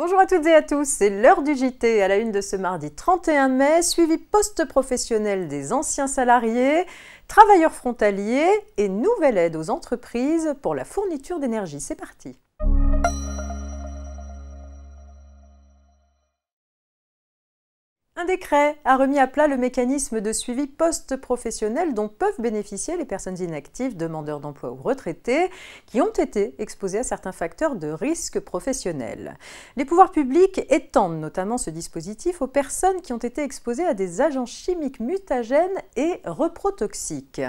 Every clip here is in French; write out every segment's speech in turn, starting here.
Bonjour à toutes et à tous, c'est l'heure du JT à la une de ce mardi 31 mai, suivi post-professionnel des anciens salariés, travailleurs frontaliers et nouvelle aide aux entreprises pour la fourniture d'énergie. C'est parti. Un décret a remis à plat le mécanisme de suivi post-professionnel dont peuvent bénéficier les personnes inactives, demandeurs d'emploi ou retraités, qui ont été exposés à certains facteurs de risque professionnel. Les pouvoirs publics étendent notamment ce dispositif aux personnes qui ont été exposées à des agents chimiques mutagènes et reprotoxiques.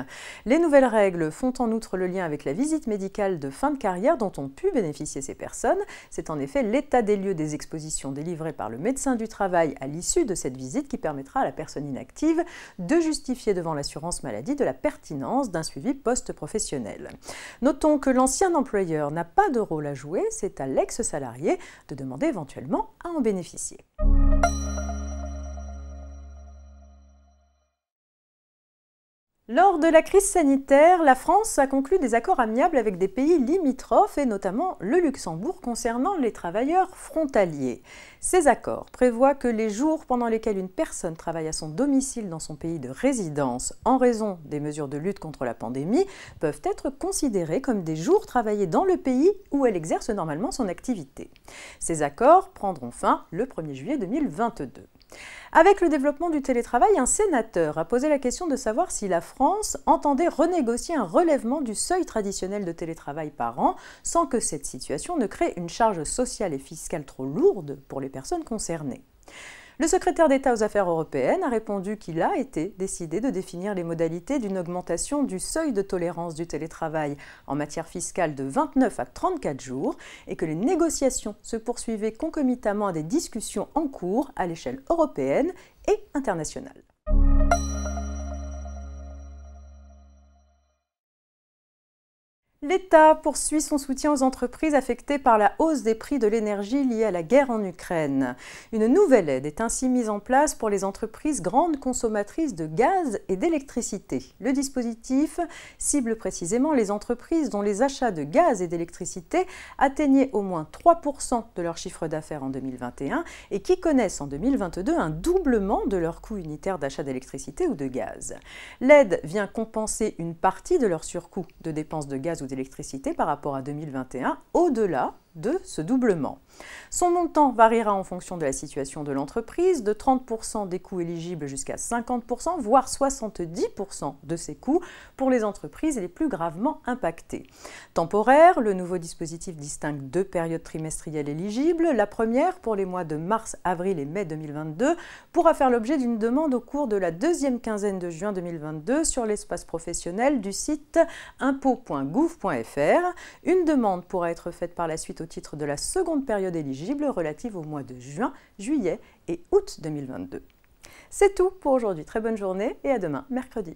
Les nouvelles règles font en outre le lien avec la visite médicale de fin de carrière dont ont pu bénéficier ces personnes. C'est en effet l'état des lieux des expositions délivrées par le médecin du travail à l'issue de cette visite qui permettra à la personne inactive de justifier devant l'assurance maladie de la pertinence d'un suivi post-professionnel. Notons que l'ancien employeur n'a pas de rôle à jouer, c'est à l'ex-salarié de demander éventuellement à en bénéficier. Lors de la crise sanitaire, la France a conclu des accords amiables avec des pays limitrophes et notamment le Luxembourg concernant les travailleurs frontaliers. Ces accords prévoient que les jours pendant lesquels une personne travaille à son domicile dans son pays de résidence en raison des mesures de lutte contre la pandémie peuvent être considérés comme des jours travaillés dans le pays où elle exerce normalement son activité. Ces accords prendront fin le 1er juillet 2022. Avec le développement du télétravail, un sénateur a posé la question de savoir si la France entendait renégocier un relèvement du seuil traditionnel de télétravail par an sans que cette situation ne crée une charge sociale et fiscale trop lourde pour les personnes concernées. Le secrétaire d'État aux Affaires européennes a répondu qu'il a été décidé de définir les modalités d'une augmentation du seuil de tolérance du télétravail en matière fiscale de 29 à 34 jours et que les négociations se poursuivaient concomitamment à des discussions en cours à l'échelle européenne et internationale. L'État poursuit son soutien aux entreprises affectées par la hausse des prix de l'énergie liée à la guerre en Ukraine. Une nouvelle aide est ainsi mise en place pour les entreprises grandes consommatrices de gaz et d'électricité. Le dispositif cible précisément les entreprises dont les achats de gaz et d'électricité atteignaient au moins 3% de leur chiffre d'affaires en 2021 et qui connaissent en 2022 un doublement de leur coût unitaire d'achat d'électricité ou de gaz. L'aide vient compenser une partie de leur surcoût de dépenses de gaz ou d'électricité par rapport à 2021, au-delà de ce doublement. Son montant variera en fonction de la situation de l'entreprise, de 30% des coûts éligibles jusqu'à 50%, voire 70% de ces coûts pour les entreprises les plus gravement impactées. Temporaire, le nouveau dispositif distingue deux périodes trimestrielles éligibles. La première, pour les mois de mars, avril et mai 2022, pourra faire l'objet d'une demande au cours de la deuxième quinzaine de juin 2022 sur l'espace professionnel du site impôts.gouv.fr. Une demande pourra être faite par la suite au titre de la seconde période éligible relative aux mois de juin, juillet et août 2022. C'est tout pour aujourd'hui. Très bonne journée et à demain, mercredi.